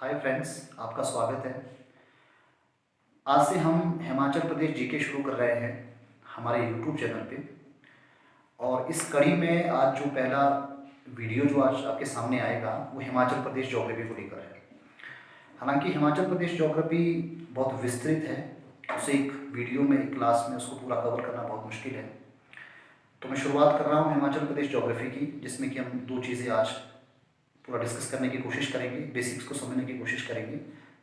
Hi friends, आपका स्वागत है। आज से हम हिमाचल प्रदेश जीके शुरू कर रहे हैं हमारे यूट्यूब चैनल पे। और इस कड़ी में आज जो पहला वीडियो जो आज आपके सामने आएगा वो हिमाचल प्रदेश ज्योग्राफी को लेकर है। हालांकि हिमाचल प्रदेश ज्योग्राफी बहुत विस्तृत है, उसे एक वीडियो में, एक क्लास में उसको पूरा कवर करना बहुत मुश्किल है। तो मैं शुरुआत कर रहा हूँ हिमाचल प्रदेश ज्योग्राफी की, जिसमें कि हम दो चीज़ें आज पूरा डिस्कस करने की कोशिश करेंगे, बेसिक्स को समझने की कोशिश करेंगे,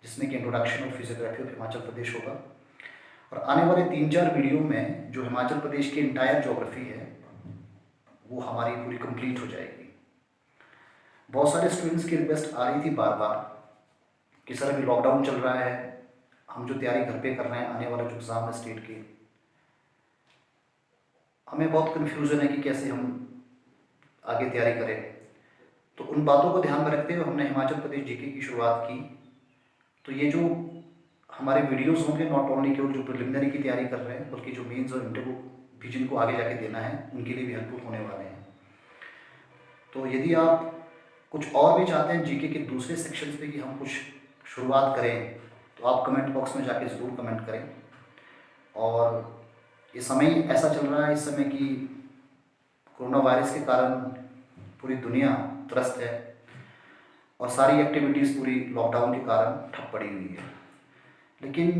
जिसमें कि इंट्रोडक्शन और फिजियोग्राफी ऑफ हिमाचल प्रदेश होगा। और आने वाले 3-4 वीडियो में जो हिमाचल प्रदेश की इंटायर ज्योग्राफी है वो हमारी पूरी कंप्लीट हो जाएगी। बहुत सारे स्टूडेंट्स की रिक्वेस्ट आ रही थी बार बार कि सर अभी लॉकडाउन चल रहा है, हम जो तैयारी घर पे कर रहे हैं, आने वाला जो एग्ज़ाम है स्टेट के, हमें बहुत कन्फ्यूज़न है कि कैसे हम आगे तैयारी करें। तो उन बातों को ध्यान में रखते हुए हमने हिमाचल प्रदेश जीके की शुरुआत की। तो ये जो हमारे वीडियोस होंगे, नॉट ओनली केवल जो प्रिलिमिनरी की तैयारी कर रहे हैं, बल्कि जो मेंस और इंटरव्यू भी जिनको आगे जाके देना है, उनके लिए भी हेल्पफुल होने वाले हैं। तो यदि आप कुछ और भी चाहते हैं जीके के दूसरे सेक्शंस पे कि हम कुछ शुरुआत करें, तो आप कमेंट बॉक्स में जाके ज़रूर कमेंट करें। और ये समय ऐसा चल रहा है इस समय कि कोरोना वायरस के कारण पूरी दुनिया त्रस्त है और सारी एक्टिविटीज़ पूरी लॉकडाउन के कारण ठप पड़ी हुई है। लेकिन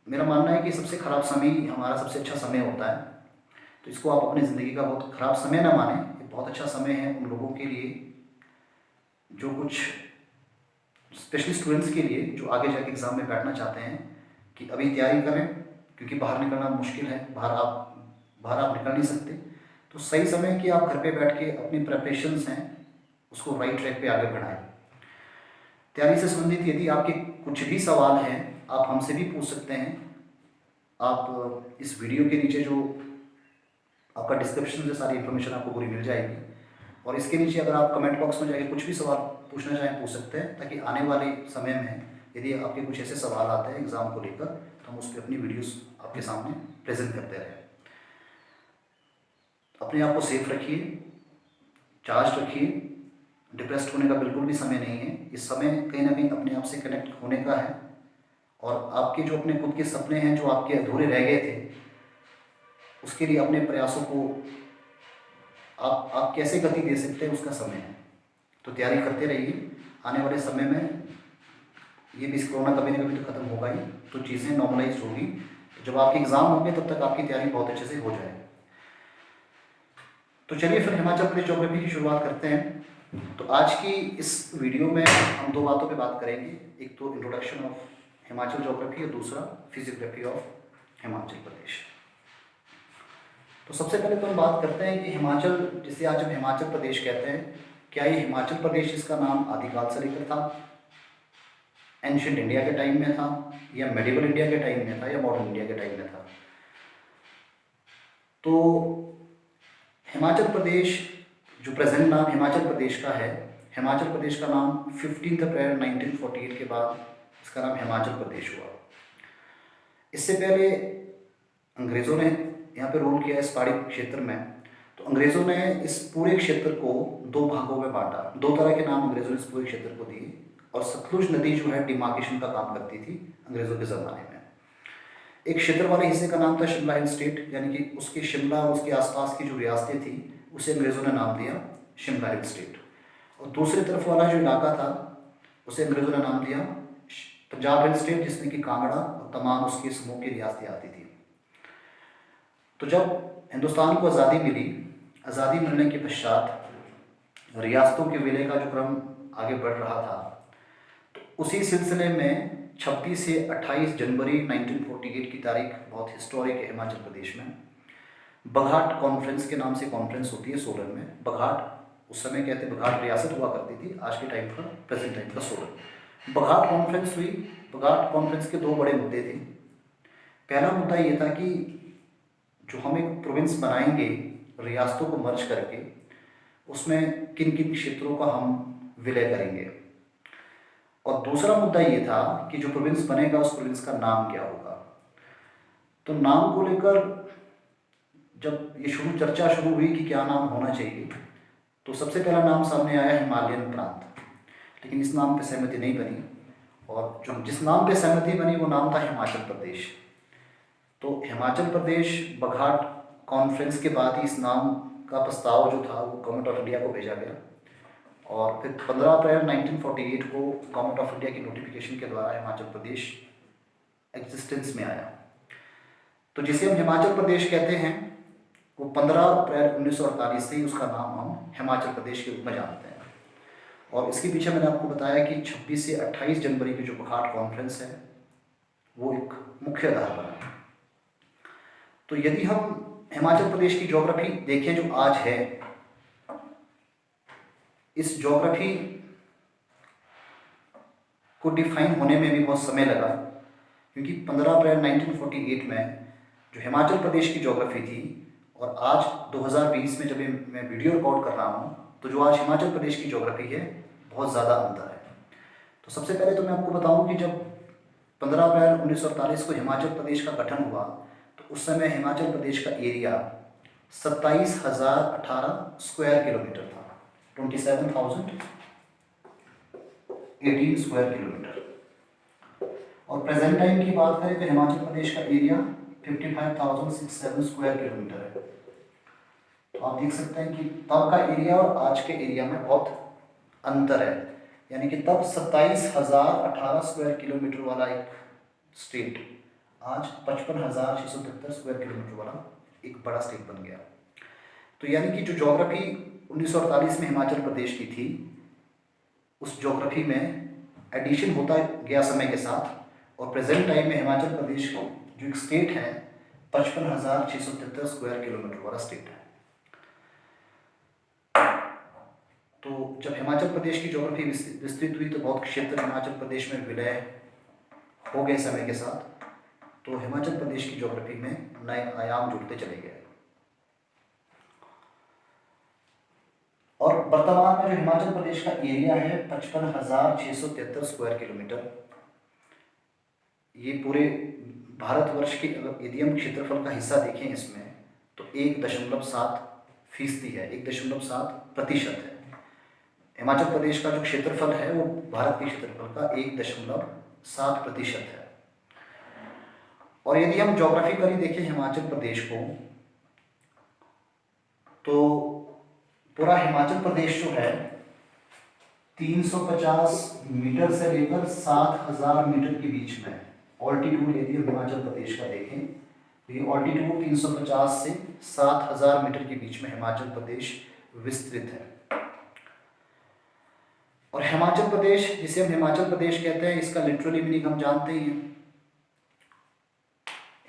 मेरा मानना है कि सबसे ख़राब समय ही हमारा सबसे अच्छा समय होता है। तो इसको आप अपनी ज़िंदगी का बहुत ख़राब समय ना मानें, ये बहुत अच्छा समय है उन लोगों के लिए जो कुछ स्पेशली स्टूडेंट्स के लिए जो आगे जाके एग्ज़ाम में बैठना चाहते हैं कि अभी तैयारी करें, क्योंकि बाहर निकलना मुश्किल है, बाहर आप निकल नहीं सकते। तो सही समय कि आप घर पे बैठ के अपनी प्रेपरेशंस हैं उसको राइट ट्रैक पे आगे बढ़ाएं। तैयारी से संबंधित यदि आपके कुछ भी सवाल हैं आप हमसे भी पूछ सकते हैं। आप इस वीडियो के नीचे जो आपका डिस्क्रिप्शन से सारी इन्फॉर्मेशन आपको पूरी मिल जाएगी, और इसके नीचे अगर आप कमेंट बॉक्स में जाके कुछ भी सवाल पूछना चाहें पूछ सकते हैं, ताकि आने वाले समय में यदि आपके कुछ ऐसे सवाल आते हैं एग्ज़ाम को लेकर तो हम उस पर अपनी वीडियोस आपके सामने प्रेजेंट करते रहें। अपने आप को सेफ रखिए, चार्ज रखिए, डिप्रेस्ड होने का बिल्कुल भी समय नहीं है। इस समय कहीं ना कहीं अपने आप से कनेक्ट होने का है, और आपके जो अपने खुद के सपने हैं जो आपके अधूरे रह गए थे, उसके लिए अपने प्रयासों को आप कैसे गति दे सकते हैं उसका समय है। तो तैयारी करते रहिए। आने वाले समय में ये भी कोरोना कभी ना कभी तो ख़त्म होगा ही, तो चीज़ें नॉर्मलाइज होगी। तो जब आपके एग्ज़ाम होंगे तब तक आपकी तैयारी बहुत अच्छे से हो जाए। तो चलिए फिर हिमाचल प्रदेश ज्योग्राफी की शुरुआत करते हैं। तो आज की इस वीडियो में हम दो बातों पे बात करेंगे, एक तो इंट्रोडक्शन ऑफ हिमाचल ज्योग्राफी और दूसरा फिजियोग्राफी ऑफ हिमाचल प्रदेश। तो सबसे पहले तो हम बात करते हैं कि हिमाचल, जिसे आज हम हिमाचल प्रदेश कहते हैं, क्या ये हिमाचल प्रदेश इसका नाम आदिकाल से लेकर था, एंशिएंट इंडिया के टाइम में था, या मेडिवल इंडिया के टाइम में था, या मॉडर्न इंडिया के टाइम में था। तो हिमाचल प्रदेश जो प्रेजेंट नाम हिमाचल प्रदेश का है, हिमाचल प्रदेश का नाम 15 अप्रैल 1948 के बाद इसका नाम हिमाचल प्रदेश हुआ। इससे पहले अंग्रेज़ों ने यहाँ पे रूल किया इस पहाड़ी क्षेत्र में। तो अंग्रेज़ों ने इस पूरे क्षेत्र को दो भागों में बांटा। दो तरह के नाम अंग्रेज़ों ने इस पूरे क्षेत्र को दिए, और सतलुज नदी जो है डिमार्केशन का काम करती थी अंग्रेज़ों के ज़माने में। एक क्षेत्र वाले हिस्से का नाम था शिमला हिल स्टेट, यानी कि उसके शिमला और उसके आसपास की जो रियासतें थी उसे अंग्रेज़ों ने नाम दिया शिमला हिल स्टेट। और दूसरी तरफ वाला जो इलाका था उसे अंग्रेज़ों ने नाम दिया पंजाब हिल स्टेट, जिसमें कि कांगड़ा और तमाम उसके समूह की रियासतें आती थी। तो जब हिंदुस्तान को आज़ादी मिली, आज़ादी मिलने के पश्चात रियासतों के विलय का जो क्रम आगे बढ़ रहा था, तो उसी सिलसिले में 26 से 28 जनवरी 1948 की तारीख बहुत हिस्टोरिक है हिमाचल प्रदेश में। बघाट कॉन्फ्रेंस के नाम से कॉन्फ्रेंस होती है सोलन में। बघाट उस समय कहते बघाट रियासत हुआ करती थी, आज के टाइम का प्रेजेंट टाइम का सोलन। बघाट कॉन्फ्रेंस हुई। बघाट कॉन्फ्रेंस के दो बड़े मुद्दे थे। पहला मुद्दा ये था कि जो हम एक प्रोविंस बनाएंगे रियासतों को मर्ज करके, उसमें किन किन क्षेत्रों का हम विलय करेंगे। और दूसरा मुद्दा ये था कि जो प्रोविंस बनेगा उस प्रोविंस का नाम क्या होगा। तो नाम को लेकर जब ये चर्चा शुरू हुई कि क्या नाम होना चाहिए, तो सबसे पहला नाम सामने आया हिमालयन प्रांत। लेकिन इस नाम पर सहमति नहीं बनी। और जो जिस नाम पे सहमति बनी वो नाम था हिमाचल प्रदेश। तो हिमाचल प्रदेश बघाट कॉन्फ्रेंस के बाद ही इस नाम का प्रस्ताव जो था वो गवर्नमेंट ऑफ इंडिया को भेजा गया और फिर 15 अप्रैल 1948 को गवर्नमेंट ऑफ इंडिया की नोटिफिकेशन के द्वारा हिमाचल प्रदेश एग्जिस्टेंस में आया। तो जिसे हम हिमाचल प्रदेश कहते हैं वो 15 अप्रैल 1948 से ही उसका नाम हम हिमाचल प्रदेश के रूप में जानते हैं। और इसके पीछे मैंने आपको बताया कि 26 से 28 जनवरी की जो बघाट कॉन्फ्रेंस है वो एक मुख्य आधार बना। तो यदि हम हिमाचल प्रदेश की ज्योग्राफी देखें जो आज है, इस ज्योग्राफी को डिफाइन होने में भी बहुत समय लगा, क्योंकि 15 अप्रैल 1948 में जो हिमाचल प्रदेश की ज्योग्राफी थी और आज 2020 में जब मैं वीडियो रिकॉर्ड कर रहा हूँ तो जो आज हिमाचल प्रदेश की ज्योग्राफी है बहुत ज़्यादा अंतर है। तो सबसे पहले तो मैं आपको बताऊँ कि जब 15 अप्रैल 1948 को हिमाचल प्रदेश का गठन हुआ तो उस समय हिमाचल प्रदेश का एरिया 27,018 स्क्वायर किलोमीटर था, 27,018 स्क्वायर किलोमीटर। और प्रेजेंट टाइम की बात करें तो हिमाचल प्रदेश का एरिया 55,067 स्क्वायर किलोमीटर है। तो आप देख सकते हैं कि तब का एरिया और आज के एरिया में बहुत अंतर है, यानी कि तब 27,018 स्क्वायर किलोमीटर वाला एक स्टेट आज 55,673 स्क्वायर किलोमीटर वाला एक बड़ा स्टेट बन गया। तो यानी कि जो ज्योग्राफी 1948 में हिमाचल प्रदेश की थी उस ज्योग्राफी में एडिशन होता गया समय के साथ, और प्रेजेंट टाइम में हिमाचल प्रदेश को जो एक स्टेट है 55,673 स्क्वायर किलोमीटर वाला स्टेट है। तो जब हिमाचल प्रदेश की ज्योग्राफी विस्तृत हुई तो बहुत क्षेत्र हिमाचल प्रदेश में विलय हो गए समय के साथ, तो हिमाचल प्रदेश की ज्योग्राफी में नए आयाम जुड़ते चले गए। और वर्तमान में जो हिमाचल प्रदेश का एरिया है 55,673 स्क्वायर किलोमीटर, ये पूरे भारतवर्ष के अगर यदि हम क्षेत्रफल का हिस्सा देखें इसमें तो 1.7% है, 1.7% है। हिमाचल प्रदेश का जो क्षेत्रफल है वो भारत के क्षेत्रफल का 1.7% है। और यदि हम ज्योग्राफिकली देखें हिमाचल प्रदेश को तो पूरा हिमाचल प्रदेश जो है 350 मीटर से लेकर 7,000 मीटर के बीच में ऑल्टीट्यूड यदि हम हिमाचल प्रदेश का देखें तो ये ऑल्टीट्यूड 350 से 7,000 मीटर के बीच में हिमाचल प्रदेश विस्तृत है। और हिमाचल प्रदेश जिसे हम हिमाचल प्रदेश कहते हैं इसका लिटरली मीनिंग हम जानते ही हैं,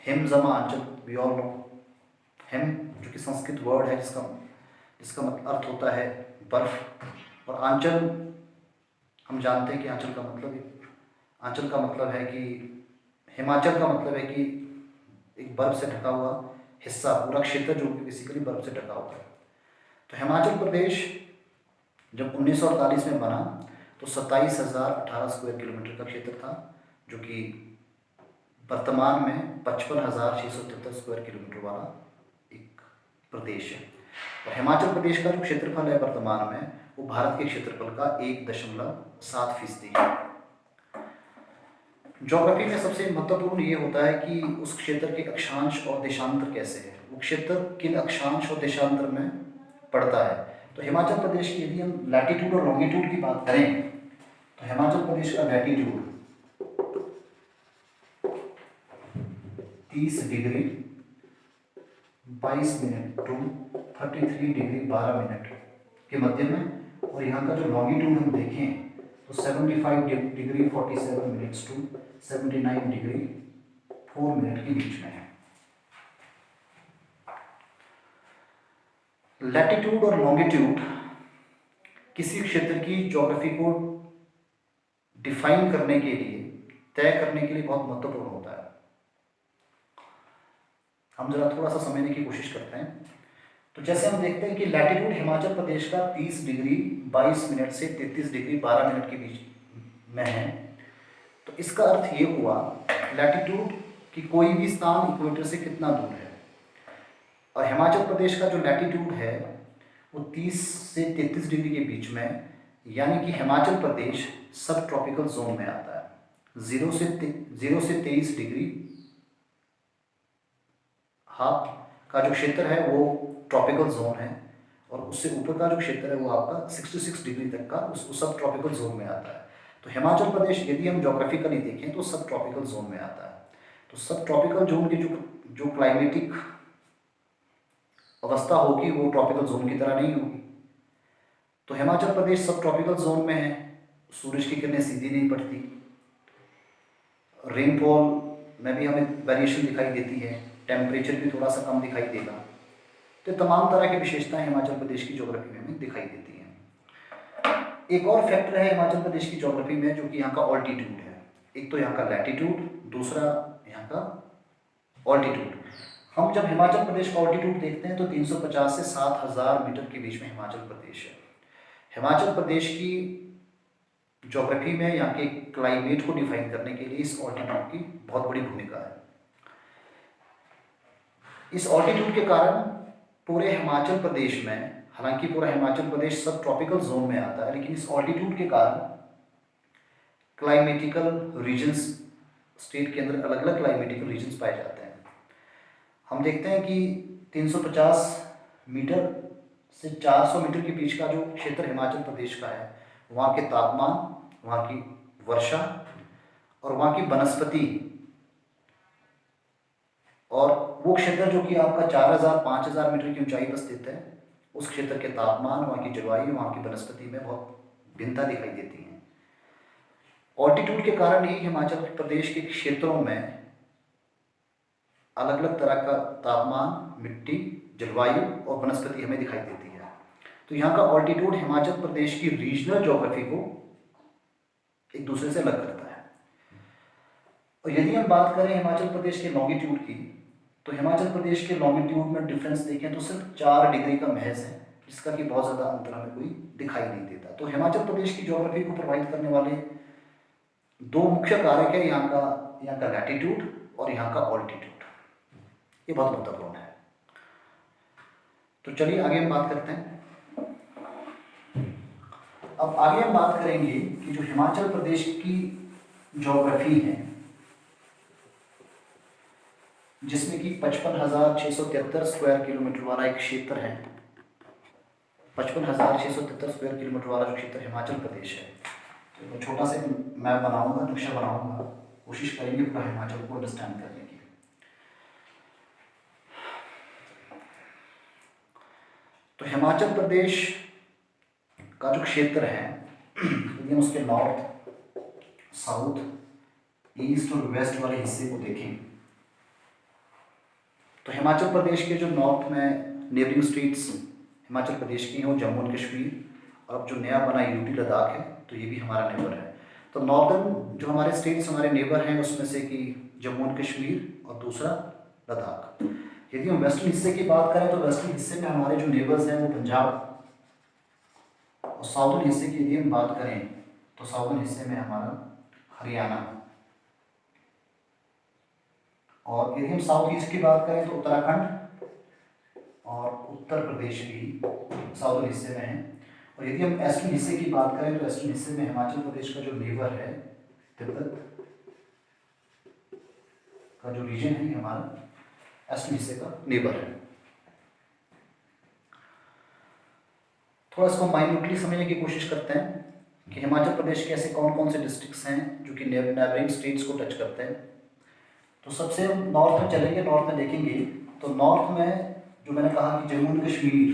हिम जमा आंचल, वी ऑल नो। हिम जो कि संस्कृत वर्ड है जिसका अर्थ होता है बर्फ, और आंचल हम जानते हैं कि आंचल का मतलब है कि हिमाचल का मतलब है कि एक बर्फ से ढका हुआ हिस्सा, पूरा क्षेत्र जो कि बेसिकली बर्फ से ढका हुआ है। तो हिमाचल प्रदेश जब 1948 में बना तो 27,018 स्क्वायर किलोमीटर का क्षेत्र था, जो कि वर्तमान में 55,673 स्क्वायर किलोमीटर वाला एक प्रदेश है। और हिमाचल प्रदेश का जो क्षेत्रफल है वर्तमान में वो भारत के क्षेत्रफल का 1.7% है। ज्योग्राफी में सबसे महत्वपूर्ण ये होता है कि उस क्षेत्र के अक्षांश और देशांतर कैसे है, वो क्षेत्र किन अक्षांश और देशांतर में पड़ता है। तो हिमाचल प्रदेश की यदि हम लैटिट्यूड और लॉन्गिट्यूड की बात करें तो हिमाचल प्रदेश का latitude 30 degree 22 minute to 33 degree 12 minute के मध्य में, और यहाँ का जो लॉन्गिट्यूड हम देखें तो 75 degree 47 minutes to 79 degree 4 minute के बीच में है। लैटिट्यूड और लॉन्गिट्यूड किसी क्षेत्र की ज्योग्राफी को डिफाइन करने के लिए, तय करने के लिए बहुत महत्वपूर्ण होता है। हम जरा थोड़ा सा समझने की कोशिश करते हैं। तो जैसे हम देखते हैं कि लैटिट्यूड हिमाचल प्रदेश का 30 डिग्री 22 मिनट से 33 डिग्री 12 मिनट के बीच में है। तो इसका अर्थ ये हुआ लैटिट्यूड कि कोई भी स्थान इक्वेटर से कितना दूर है, और हिमाचल प्रदेश का जो लैटिट्यूड है वो 30 से 33 डिग्री के बीच में, यानी कि हिमाचल प्रदेश सब ट्रॉपिकल जोन में आता है। 0 से 23 डिग्री हाफ का जो क्षेत्र है वो ट्रॉपिकल जोन है, और उससे ऊपर का जो क्षेत्र है वो आपका 66 डिग्री तक का उस सब ट्रॉपिकल जोन में आता है। तो हिमाचल प्रदेश यदि हम जोग्राफिकली देखें तो सब ट्रॉपिकल जोन में आता है। तो सब ट्रॉपिकल जोन की जो क्लाइमेटिक अवस्था होगी वो ट्रॉपिकल जोन की तरह नहीं होगी। तो हिमाचल प्रदेश सब ट्रॉपिकल जोन में है, सूरज की किरणें सीधी नहीं पड़ती, रेनफॉल में भी हमें वेरिएशन दिखाई देती है, टेम्परेचर भी थोड़ा सा कम दिखाई देगा। तो तमाम तरह की विशेषताएं हिमाचल प्रदेश की ज्योग्राफी में हमें दिखाई देती हैं। एक और फैक्टर है हिमाचल प्रदेश की ज्योग्राफी में जो कि यहाँ का ऑल्टीट्यूड है। एक तो यहाँ का लैटिट्यूड, दूसरा यहाँ का ऑल्टीट्यूड। हम जब हिमाचल प्रदेश का ऑल्टीट्यूड देखते हैं तो 350 से 7000 मीटर के बीच में हिमाचल प्रदेश है। हिमाचल प्रदेश की ज्योग्राफी में यहाँ के क्लाइमेट को डिफाइन करने के लिए इस ऑल्टीट्यूड की बहुत बड़ी भूमिका है। इस ऑल्टीट्यूड के कारण पूरे हिमाचल प्रदेश में, हालांकि पूरा हिमाचल प्रदेश सब ट्रॉपिकल जोन में आता है, लेकिन इस ऑल्टीट्यूड के कारण क्लाइमेटिकल रीजन्स, स्टेट के अंदर अलग अलग क्लाइमेटिकल रीजन्स पाए जाते हैं। हम देखते हैं कि 350 मीटर से 400 मीटर के बीच का जो क्षेत्र हिमाचल प्रदेश का है, वहाँ के तापमान, वहाँ की वर्षा और वहाँ की वनस्पति, और वो क्षेत्र जो कि आपका 4000-5000 मीटर की ऊंचाई पर स्थित है, उस क्षेत्र के तापमान, वहाँ की जलवायु, वहाँ की वनस्पति में बहुत भिन्नता दिखाई देती है। ऑल्टीट्यूड के कारण ही हिमाचल प्रदेश के क्षेत्रों में अलग अलग तरह का तापमान, मिट्टी, जलवायु और वनस्पति हमें दिखाई देती है। तो यहाँ का ऑल्टीट्यूड हिमाचल प्रदेश की रीजनल ज्योग्राफी को एक दूसरे से अलग करता है। और यदि हम बात करें हिमाचल प्रदेश के लॉन्गिट्यूड की, तो हिमाचल प्रदेश के लॉन्गिट्यूड में डिफरेंस देखें तो सिर्फ 4 डिग्री का महज है, जिसका कि बहुत ज़्यादा अंतर हमें कोई दिखाई नहीं देता। तो हिमाचल प्रदेश की ज्योग्राफी को प्रभावित करने वाले 2 मुख्य कारक है, यहाँ का लैटिट्यूड और यहाँ का ऑल्टीट्यूड। ये बहुत महत्वपूर्ण है। तो चलिए आगे हम बात करते हैं। अब आगे हम बात करेंगे कि जो हिमाचल प्रदेश की ज्योग्राफी है, जिसमें कि 55,673 स्क्वायर किलोमीटर वाला एक क्षेत्र है, 55,673 स्क्वायर किलोमीटर वाला जो क्षेत्र हिमाचल प्रदेश है, तो छोटा सा मैप बनाऊंगा, नक्शा बनाऊंगा, कोशिश करेंगे पूरा हिमाचल को अंडरस्टैंड करने की। तो हिमाचल प्रदेश का जो क्षेत्र है, यदि हम उसके नॉर्थ, साउथ, ईस्ट और वेस्ट वाले हिस्से को देखें, तो हिमाचल प्रदेश के जो नॉर्थ में नेबरिंग स्टेट्स हिमाचल प्रदेश की हैं वो जम्मू एंड कश्मीर, और अब जो नया बना यूटी लद्दाख है, तो ये भी हमारा नेबर है। तो नॉर्दर्न जो हमारे स्टेट्स हमारे नेबर हैं उसमें से कि जम्मू एंड कश्मीर और दूसरा लद्दाख। यदि हम वेस्टर्न हिस्से की बात करें तो वेस्टर्न हिस्से में हमारे जो नेबर्स हैं वो पंजाब, और साउथर्न हिस्से की यदि हम बात करें तो साउथर्न हिस्से में हमारा हरियाणा, और यदि हम साउथ ईस्ट की बात करें तो उत्तराखंड और उत्तर प्रदेश भी साउथर्न हिस्से में है। और यदि हम ईस्टर्न हिस्से की बात करें तो ईस्टर्न हिस्से में हिमाचल प्रदेश का जो नेबर है, तिब्बत का जो रीजन है, हमारा ईस्टर्न हिस्से का नेबर है। थोड़ा इसको माइन्यूटली समझने की कोशिश करते हैं कि हिमाचल प्रदेश के ऐसे कौन कौन से डिस्ट्रिक्ट्स हैं जो कि नेबरिंग स्टेट्स को टच करते हैं। तो सबसे हम नॉर्थ में चलेंगे, नॉर्थ में देखेंगे तो नॉर्थ में जो मैंने कहा कि जम्मू एंड कश्मीर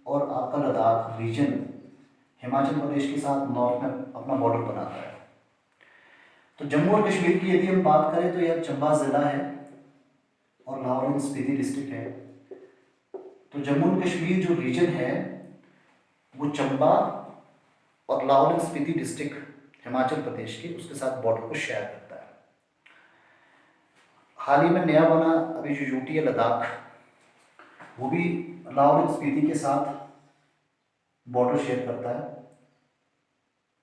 और आपका लद्दाख रीजन हिमाचल प्रदेश के साथ नॉर्थ में अपना बॉर्डर बनाता है। तो जम्मू और कश्मीर की यदि हम बात करें तो यह चंबा ज़िला है और लाहौल एंड स्पीति डिस्ट्रिक्ट है। तो जम्मू एंड कश्मीर जो रीजन है वो चंबा और लाहौल एंड स्पीति डिस्ट्रिक्ट हिमाचल प्रदेश के उसके साथ बॉर्डर को शेयर करता है। हाल ही में नया बना अभी जो यूटी है लद्दाख, वो भी लाहौल एंड स्पीति के साथ बॉर्डर शेयर करता है।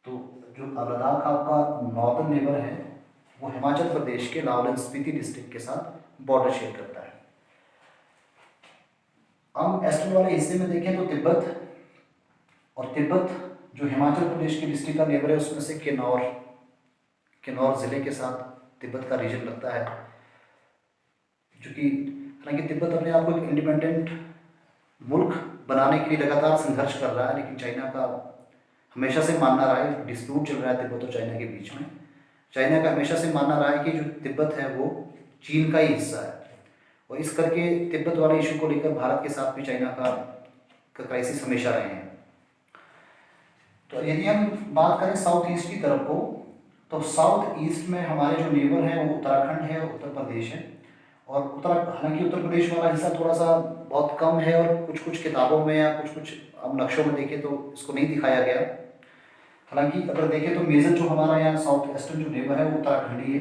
तो जो लद्दाख आपका नॉर्दर्न नेबर है वो हिमाचल प्रदेश के लाहौल एंड स्पीति डिस्ट्रिक्ट के साथ बॉर्डर शेयर करता है। हम ईस्टर्न वाले हिस्से में देखें तो तिब्बत, और तिब्बत जो हिमाचल प्रदेश के डिस्ट्रिक्ट का नेबर है उसमें से किन्नौर किन्नौर ज़िले के साथ तिब्बत का रीजन लगता है, जो कि हालांकि तिब्बत अपने आप को एक इंडिपेंडेंट मुल्क बनाने के लिए लगातार संघर्ष कर रहा है, लेकिन चाइना का हमेशा से मानना रहा है, डिस्प्यूट चल रहा है तिब्बत और चाइना के बीच में। चाइना का हमेशा से मानना रहा है कि जो तिब्बत है वो चीन का ही हिस्सा है, और इस करके तिब्बत वाले इशू को लेकर भारत के साथ भी चाइना का क्राइसिस हमेशा रहे हैं। तो यदि हम बात करें साउथ ईस्ट की तरफ को, तो साउथ ईस्ट में हमारे जो नेबर हैं वो उत्तराखंड है, उत्तर प्रदेश है। और हालांकि उत्तर प्रदेश वाला हिस्सा थोड़ा सा बहुत कम है, और कुछ कुछ किताबों में या कुछ कुछ हम नक्शों में देखें तो इसको नहीं दिखाया गया। हालांकि अगर देखें तो मेजर जो हमारा यहाँ साउथ वेस्टर्न जो नेबर है वो उत्तराखंड ही है।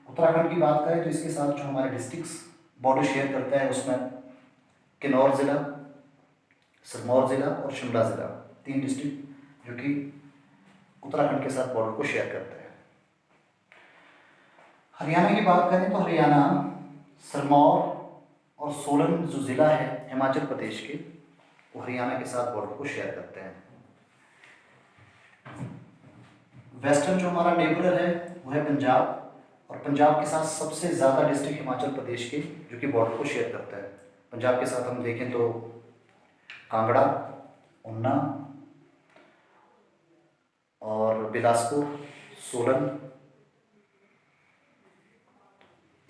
उत्तराखंड की बात करें तो इसके साथ जो हमारे डिस्ट्रिक्ट्स बॉर्डर शेयर करता है उसमें किन्नौर ज़िला, सिरमौर ज़िला और शिमला ज़िला, 3 डिस्ट्रिक्ट जो कि उत्तराखंड के साथ बॉर्डर को शेयर करते हैं। हरियाणा की बात करें तो हरियाणा सिरमौर और सोलन जो ज़िला है हिमाचल प्रदेश के, वो हरियाणा के साथ बॉर्डर को शेयर करते हैं। वेस्टर्न जो हमारा नेबर है वो है पंजाब, और पंजाब के साथ सबसे ज़्यादा डिस्ट्रिक्ट हिमाचल प्रदेश के जो कि बॉर्डर को शेयर करता है। पंजाब के साथ हम देखें तो कांगड़ा, ऊना और बिलासपुर, सोलन,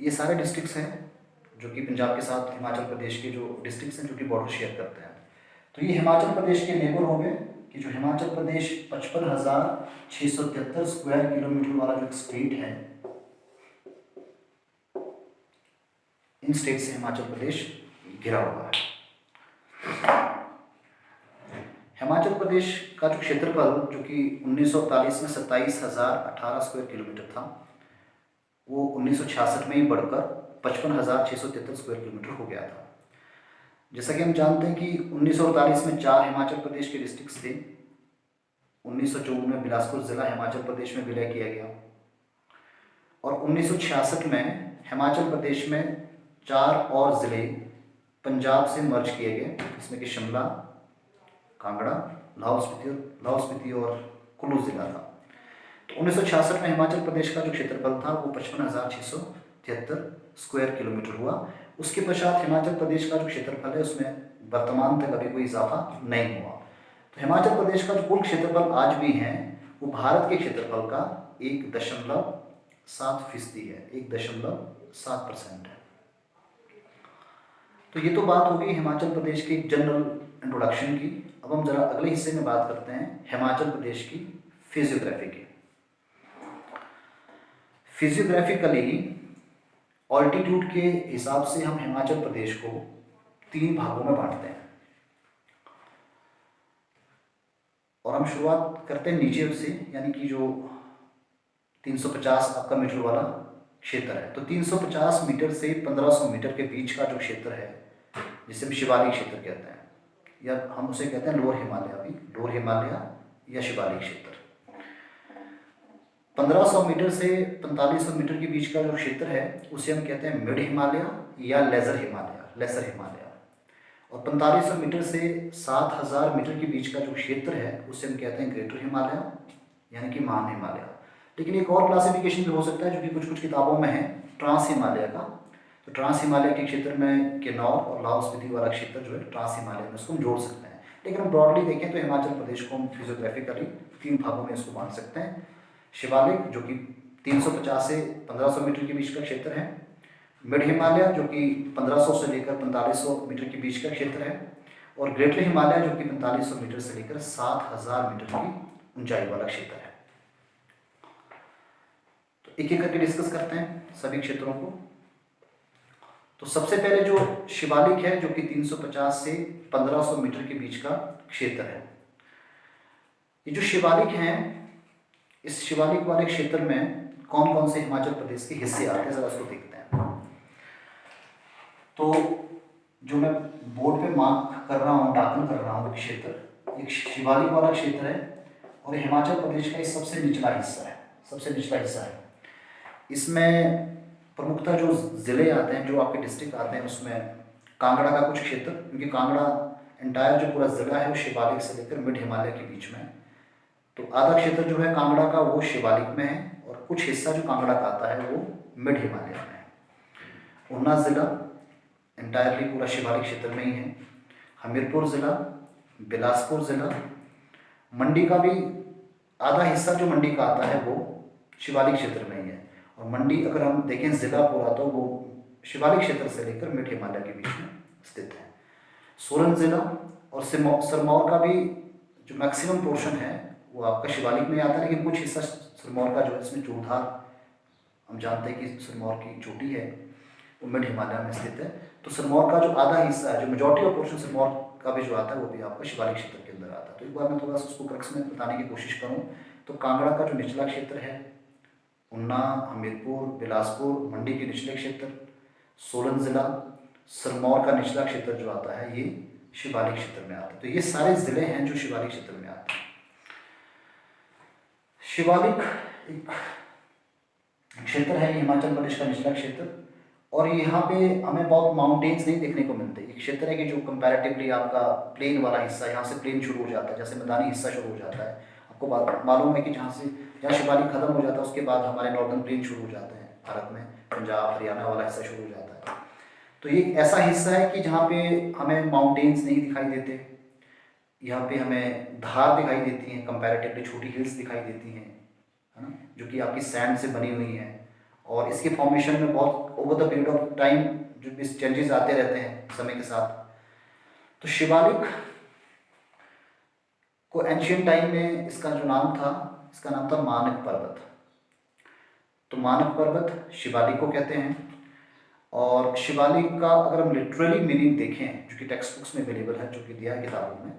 ये सारे डिस्ट्रिक्ट्स हैं जो कि पंजाब के साथ हिमाचल प्रदेश के जो डिस्ट्रिक्ट्स हैं जो कि बॉर्डर शेयर करते हैं। तो ये हिमाचल प्रदेश के नेबर हो गए कि जो हिमाचल प्रदेश 55,673 स्क्वायर किलोमीटर वाला जो एक स्टेट है, इन स्टेट से हिमाचल प्रदेश घिरा हुआ है। हिमाचल प्रदेश का जो क्षेत्रफल जो कि 1948 में 27,018 स्क्वायर किलोमीटर था, वो 1966 में ही बढ़कर 55,673 स्क्वायर किलोमीटर हो गया था। जैसा कि हम जानते हैं कि 1948 में 4 हिमाचल प्रदेश के डिस्ट्रिक्ट्स थे। 1954 में बिलासपुर ज़िला हिमाचल प्रदेश में विलय किया गया, और 1966 में हिमाचल प्रदेश में 4 और ज़िले पंजाब से मर्ज किए गए, जिसमें कि शिमला, कांगड़ा, लाहौल स्पीति और कुल्लू ज़िला था। तो 1966 में हिमाचल प्रदेश का जो क्षेत्रफल था वो 55,673 स्क्वायर किलोमीटर हुआ। उसके पश्चात हिमाचल प्रदेश का जो क्षेत्रफल है उसमें वर्तमान तक अभी कोई इजाफा नहीं हुआ। तो हिमाचल प्रदेश का जो कुल क्षेत्रफल आज भी है वो भारत के क्षेत्रफल का 1.7% है, 1.7% है। तो ये तो बात हो गई हिमाचल प्रदेश की जनरल इंट्रोडक्शन की। अब हम जरा अगले हिस्से में बात करते हैं हिमाचल प्रदेश की फिजियोग्राफी की। फिजियोग्राफिकली ऑल्टीट्यूड के हिसाब से हम हिमाचल प्रदेश को 3 भागों में बांटते हैं, और हम शुरुआत करते हैं नीचे से, यानी कि जो 350 आपका मीटर वाला क्षेत्र है। तो 350 मीटर से 1500 मीटर के बीच का जो क्षेत्र है, जिसे हम शिवालिक क्षेत्र कहते हैं, या हम उसे कहते हैं लोअर हिमालय, भी लोअर हिमालय या शिवालिक क्षेत्र। 1500 मीटर से 4500 मीटर के बीच का जो क्षेत्र है उसे हम कहते हैं मिड हिमालय या लेसर हिमालय। और 4500 मीटर से 7000 मीटर के बीच का जो क्षेत्र है उसे हम कहते हैं ग्रेटर हिमालय, यानी कि महान हिमालय। लेकिन एक और क्लासिफिकेशन भी हो सकता है जो कि कुछ कुछ किताबों में है, ट्रांस हिमालय का। तो ट्रांस हिमालय के क्षेत्र में किन्नौर और लाहौल स्पीति वाला क्षेत्र जो है ट्रांस हिमालय में, उसको हम जोड़ सकते हैं। लेकिन हम ब्रॉडली देखें तो हिमाचल प्रदेश को हम फिजियोग्राफिकली 3 भागों में इसको बांट सकते हैं। शिवालिक जो कि 350 से 1500 मीटर के बीच का क्षेत्र है, मिड हिमालय जो कि 1500 से लेकर 4500 मीटर के बीच का क्षेत्र है, और ग्रेटर हिमालय जो कि 4500 मीटर से लेकर 7000 मीटर की ऊंचाई वाला क्षेत्र है। तो एक एक करके डिस्कस करते हैं सभी क्षेत्रों को। तो सबसे पहले जो शिवालिक है जो कि 350 से 1500 मीटर के बीच का क्षेत्र है। ये जो शिवालिक हैं, इस शिवालिक वाले क्षेत्र में कौन कौन से हिमाचल प्रदेश के हिस्से आते हैं, जरा उसको देखते हैं। तो जो मैं बोर्ड पे मार्क कर रहा हूँ, दाखिल कर रहा हूँ क्षेत्र, एक शिवालिक वाला क्षेत्र है, और हिमाचल प्रदेश का ये सबसे निचला हिस्सा है। इसमें प्रमुखतः जो ज़िले आते हैं, जो आपके डिस्ट्रिक्ट आते हैं, उसमें कांगड़ा का कुछ क्षेत्र, क्योंकि कांगड़ा एंटायर जो पूरा ज़िला है वो शिवालिक से लेकर मिड हिमालय के बीच में, तो आधा क्षेत्र जो है कांगड़ा का वो शिवालिक में है, और कुछ हिस्सा जो कांगड़ा का आता है वो मिड हिमालय में है। ऊना ज़िला इंटायरली पूरा शिवालिक क्षेत्र में ही है। हमीरपुर ज़िला, बिलासपुर ज़िला, मंडी का भी आधा हिस्सा जो मंडी का आता है वो शिवालिक क्षेत्र में ही है। और मंडी अगर हम देखें ज़िला पूरा तो वो शिवालिक क्षेत्र से लेकर मिड हिमालय के बीच में स्थित है। सोलन ज़िला और सिरमौर का भी जो मैक्सिमम पोर्शन है वो आपका शिवालिक में आता है, लेकिन कुछ हिस्सा सिरमौर का जो है इसमें चूड़धार, हम जानते हैं कि सिरमौर की चोटी है वो मिड हिमालय में स्थित है। तो सिरमौर का जो आधा हिस्सा है, जो मेजॉरिटी ऑफ पोर्शन सिरमौर का भी जो आता है वो भी आपका शिवालिक क्षेत्र के अंदर आता है। तो एक बार मैं थोड़ा सा उसको क्रक्स में बताने की कोशिश करूँ तो कांगड़ा का जो निचला क्षेत्र है, ऊना, हमीरपुर, बिलासपुर, मंडी के निचले क्षेत्र, सोलन ज़िला, सिरमौर का निचला क्षेत्र जो आता है ये शिवालिक क्षेत्र में आता है। तो ये सारे ज़िले हैं जो शिवालिक क्षेत्र में आते हैं। शिवालिक एक क्षेत्र है, हिमाचल प्रदेश का निचला क्षेत्र, और यहाँ पे हमें बहुत माउंटेन्स नहीं देखने को मिलते। एक क्षेत्र है कि जो कंपैरेटिवली आपका प्लेन वाला हिस्सा, यहाँ से प्लेन शुरू हो जाता है, जैसे मैदानी हिस्सा शुरू हो जाता है। आपको बात मालूम है कि जहाँ शिवालिक खत्म हो जाता है उसके बाद हमारे नॉर्दर्न प्लेन शुरू हो जाते हैं भारत में, पंजाब हरियाणा वाला हिस्सा शुरू हो जाता है। तो ये ऐसा हिस्सा है कि जहाँ पे हमें माउंटेन्स नहीं दिखाई देते, यहाँ पे हमें धार दिखाई देती हैं, कंपैरेटिवली छोटी हिल्स दिखाई देती हैं, है ना, जो कि आपकी सैंड से बनी हुई हैं। और इसके फॉर्मेशन में बहुत over the period of time जो भी चेंजेस आते रहते हैं समय के साथ। तो शिवालिक को एंशियंट टाइम में इसका जो नाम था, इसका नाम था मानक पर्वत। तो मानक पर्वत शिवालिक को कहते हैं। और शिवालिक का अगर हम लिटरली मीनिंग देखें, जो कि टेक्स्ट बुक्स में अवेलेबल है, जो कि दिया है किताबों में,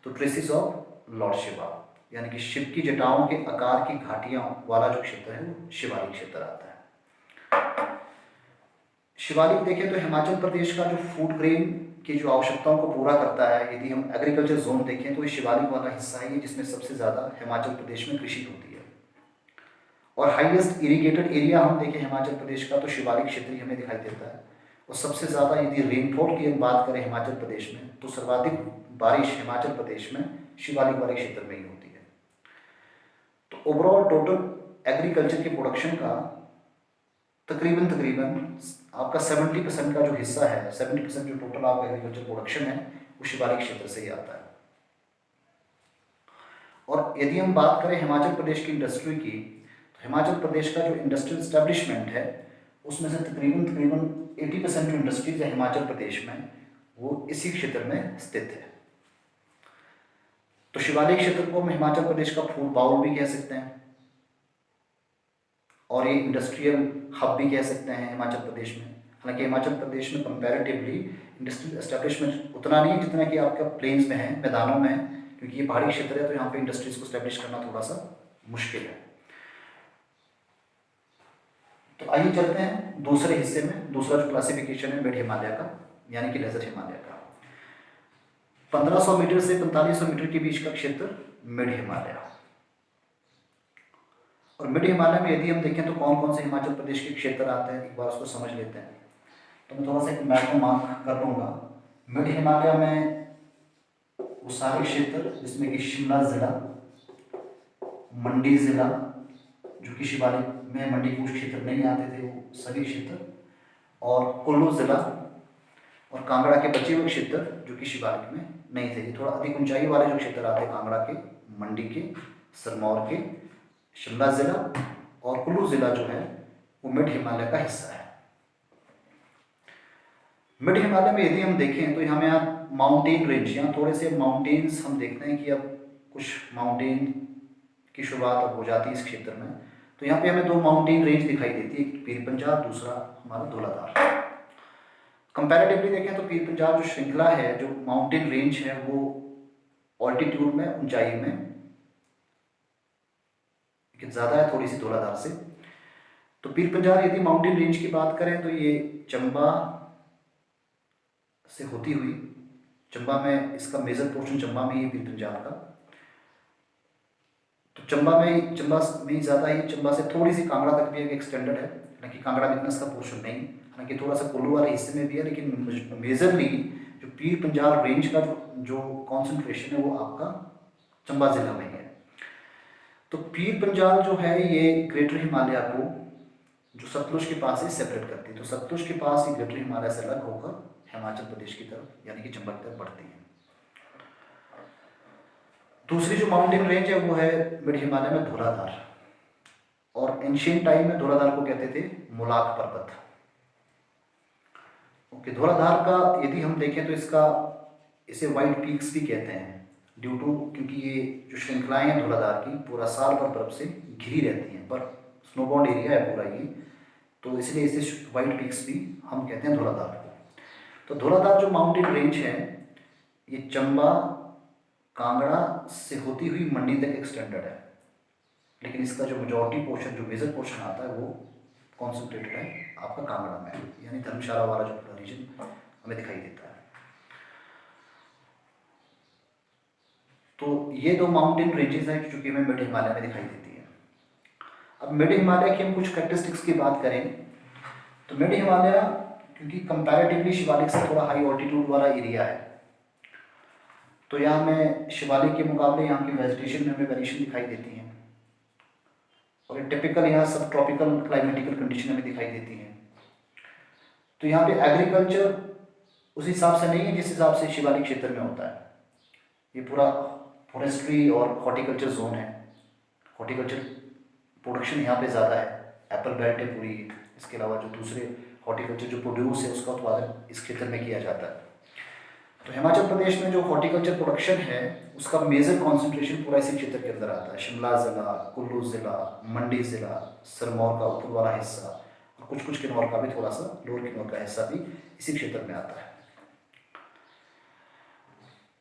तो ट्रेसिस ऑफ लॉर्ड शिवा, यानी कि शिव की जटाओं के आकार की घाटियां वाला जो क्षेत्र है वो शिवालिक क्षेत्र आता है। शिवालिक देखें तो हिमाचल प्रदेश का जो फूड ग्रेन की जो आवश्यकताओं को पूरा करता है। यदि हम एग्रीकल्चर जोन देखें तो ये शिवालिक वाला हिस्सा है जिसमें सबसे ज़्यादा हिमाचल प्रदेश में कृषि होती है। और हाईएस्ट इरिगेटेड एरिया हम देखें हिमाचल प्रदेश का तो शिवालिक क्षेत्र ही हमें दिखाई देता है। और सबसे ज़्यादा यदि रेनफॉल की हम बात करें हिमाचल प्रदेश में तो सर्वाधिक बारिश हिमाचल प्रदेश में शिवालिक वाले क्षेत्र में ही होती है। तो ओवरऑल टोटल एग्रीकल्चर के प्रोडक्शन का तकरीबन आपका 70% का जो हिस्सा है, 70% जो टोटल आपका एग्रीकल्चर प्रोडक्शन है वो शिवालिक क्षेत्र से ही आता है। और यदि हम बात करें हिमाचल प्रदेश की इंडस्ट्री की, तो हिमाचल प्रदेश का जो इंडस्ट्रियल एस्टेब्लिशमेंट है उसमें से तकरीबन 80% जो इंडस्ट्रीज है हिमाचल प्रदेश में वो इसी क्षेत्र में स्थित है। तो शिवालिक क्षेत्र को हम हिमाचल प्रदेश का फूड बाउल भी कह सकते हैं और ये इंडस्ट्रियल हब भी कह सकते हैं हिमाचल प्रदेश में। हालांकि हिमाचल प्रदेश में कंपैरेटिवली इंडस्ट्रियल एस्टेब्लिशमेंट उतना नहीं है जितना कि आपका प्लेन्स में है, मैदानों में है, क्योंकि ये पहाड़ी क्षेत्र है तो यहाँ पे इंडस्ट्रीज को एस्टेब्लिश करना थोड़ा सा मुश्किल है। तो आइए चलते हैं दूसरे हिस्से में। दूसरा जो क्लासिफिकेशन है मिड हिमालय का, यानी कि लेजर हिमालय का। 1500 मीटर से 4500 मीटर के बीच का क्षेत्र मिड हिमालय। और मिड हिमालय में यदि हम देखें तो कौन कौन से हिमाचल प्रदेश के क्षेत्र आते हैं, एक बार उसको समझ लेते हैं। तो मैं थोड़ा सा एक मैप को मार्क कर लूँगा। मिड हिमालय में वो सारे क्षेत्र जिसमें कि शिमला ज़िला, मंडी ज़िला जो कि शिवालिक में मंडी कुछ क्षेत्र नहीं आते थे वो सभी क्षेत्र, और कुल्लू ज़िला और कांगड़ा के बचे हुए क्षेत्र जो कि शिवालिक में नहीं थे। ये थोड़ा अधिक ऊंचाई वाले जो क्षेत्र आते हैं कांगड़ा के, मंडी के, सिरमौर के, शिमला ज़िला और कुल्लू ज़िला जो है वो मिड हिमालय का हिस्सा है। मिड हिमालय में यदि हम देखें तो हमें यहाँ माउंटेन रेंज, यहाँ थोड़े से माउंटेन्स हम देखते हैं कि अब कुछ माउंटेन की शुरुआत अब हो जाती है इस क्षेत्र में। तो यहाँ पे हमें 2 माउंटेन रेंज दिखाई देती है, एक पीर पंजाब, दूसरा हमारा धौलाधार। कंपैरेटिवली देखें तो पीर पंजाब जो श्रृंखला है, जो माउंटेन रेंज है, वो ऑल्टीट्यूड में, ऊंचाई में ज़्यादा है थोड़ी सी धौलाधार से। तो पीर पंजाब यदि माउंटेन रेंज की बात करें तो ये चंबा से होती हुई, चंबा में इसका मेजर पोर्शन चंबा में ही पीर पंजाब का, तो चंबा में ही ज़्यादा ही, चंबा से थोड़ी सी कांगड़ा तक भी एक एक्सटेंडेड है, हालांकि कांगड़ा में इतना इसका पोर्शन नहीं, हालांकि थोड़ा सा कुल्लू वाले हिस्से में भी है, लेकिन मेजरली जो पीर पंजाब रेंज का जो कॉन्सेंट्रेशन है वो आपका चंबा ज़िला में है। तो पीर पंजाल जो है ये ग्रेटर हिमालय को जो सतलुज के पास ही सेपरेट करती है। तो सतलुज के पास ही ग्रेटर हिमालय से अलग होकर हिमाचल प्रदेश की तरफ यानी कि चंबा की तरफ बढ़ती है। दूसरी जो माउंटेन रेंज है वो है मिड हिमालय में धौलाधार, और एंशियंट टाइम में धौलाधार को कहते थे मोलाक पर्वत। ओके, धौलाधार का यदि हम देखें तो इसे वाइट पीक्स भी कहते हैं ड्यू टू, क्योंकि ये जो श्रृंखलाएं हैं धौलाधार की पूरा साल भर बर्फ से घिरी रहती हैं, पर स्नोबॉन्ड एरिया है पूरा ये, तो इसलिए इसे वाइट पीक्स भी हम कहते हैं धौलाधार को। तो धौलाधार जो माउंटेन रेंज है ये चंबा कांगड़ा से होती हुई मंडी तक एक्सटेंडेड है, लेकिन इसका जो मेजॉरिटी पोर्शन, जो मेजर पोर्शन आता है वो कॉन्सेंट्रेटेड है आपका कांगड़ा में, यानी धर्मशाला वाला जो पूरा रीजन हमें दिखाई देता है। तो ये दो माउंटेन रेंजेस हैं जो कि हमें मिड हिमालय में दिखाई देती है। अब मिड हिमालय की हम कुछ कैरेक्टरिस्टिक्स की बात करें तो मिड हिमालय क्योंकि कंपैरेटिवली शिवालिक से थोड़ा हाई ऑल्टीट्यूड वाला एरिया है, तो यहाँ में शिवालिक के मुकाबले यहाँ की वेजिटेशन में हमें वेरिएशन दिखाई देती है, और टिपिकल यहाँ सब ट्रॉपिकल क्लाइमेटिकल कंडीशन हमें दिखाई देती हैं। तो यहाँ पे एग्रीकल्चर उस हिसाब से नहीं है जिस हिसाब से शिवालिक क्षेत्र में होता है। ये पूरा फॉरेस्ट्री और हॉर्टिकल्चर जोन है, हॉर्टिकल्चर प्रोडक्शन यहाँ पे ज़्यादा है, एप्पल बेल्ट है पूरी। इसके अलावा जो दूसरे हॉर्टिकल्चर जो प्रोड्यूस है उसका उत्पादन इस क्षेत्र में किया जाता है। तो हिमाचल प्रदेश में जो हॉर्टिकल्चर प्रोडक्शन है उसका मेजर कॉन्सेंट्रेशन पूरा इसी क्षेत्र के अंदर आता है। शिमला ज़िला, कुल्लू ज़िला, मंडी ज़िला, सिरमौर का ऊपर वाला हिस्सा और कुछ किन्नौर का भी थोड़ा सा लोअर किन्नौर का हिस्सा भी इसी क्षेत्र में आता है।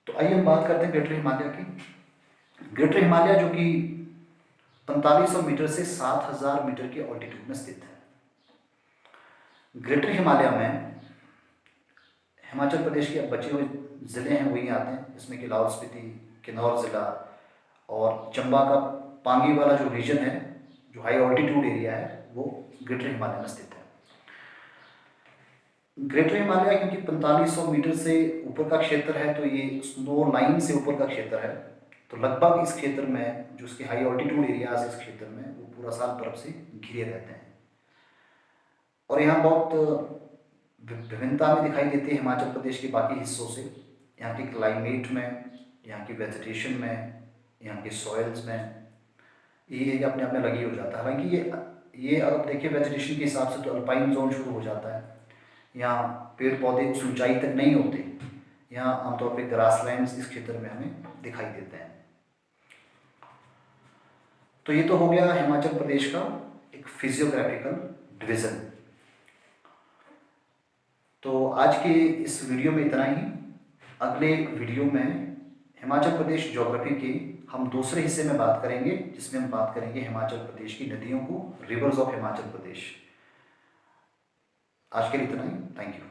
तो आइए हम बात करते हैं ग्रेटर हिमालय की। ग्रेटर हिमालय जो कि 4500 मीटर से 7000 मीटर के ऑल्टीट्यूड में स्थित है। ग्रेटर हिमालय में हिमाचल प्रदेश के बचे हुए ज़िले हैं वही आते हैं, जिसमें कि लाहौल स्पीति, किन्नौर ज़िला और चंबा का पांगी वाला जो रीजन है, जो हाई ऑल्टीट्यूड एरिया है, वो ग्रेटर हिमालय में स्थित है। ग्रेटर हिमालय क्योंकि 4500 मीटर से ऊपर का क्षेत्र है, तो ये स्नो लाइन से ऊपर का क्षेत्र है, तो लगभग इस क्षेत्र में जो इसके हाई ऑल्टीट्यूड एरियाज है इस क्षेत्र में वो पूरा साल बर्फ से घिरे रहते हैं, और यहाँ बहुत विभिन्नता में दिखाई देती है हिमाचल प्रदेश के बाकी हिस्सों से। यहाँ के क्लाइमेट में, यहाँ की वेजिटेशन में, यहाँ के सॉइल्स में, ये एरिया अपने आप में अलग ही हो जाता है। हालांकि ये अगर देखिए वेजिटेशन के हिसाब से तो अल्पाइन जोन शुरू हो जाता है। यहाँ पेड़ पौधे उस ऊंचाई तक नहीं होते, यहाँ आमतौर पे ग्रासलैंड्स इस क्षेत्र में हमें दिखाई देते हैं। तो ये तो हो गया हिमाचल प्रदेश का एक फिजियोग्राफिकल डिवीज़न। तो आज के इस वीडियो में इतना ही। अगले वीडियो में हिमाचल प्रदेश ज्योग्राफी के हम दूसरे हिस्से में बात करेंगे, जिसमें हम बात करेंगे हिमाचल प्रदेश की नदियों को, रिवर्स ऑफ हिमाचल प्रदेश। आज के लिए इतना ही। Thank you.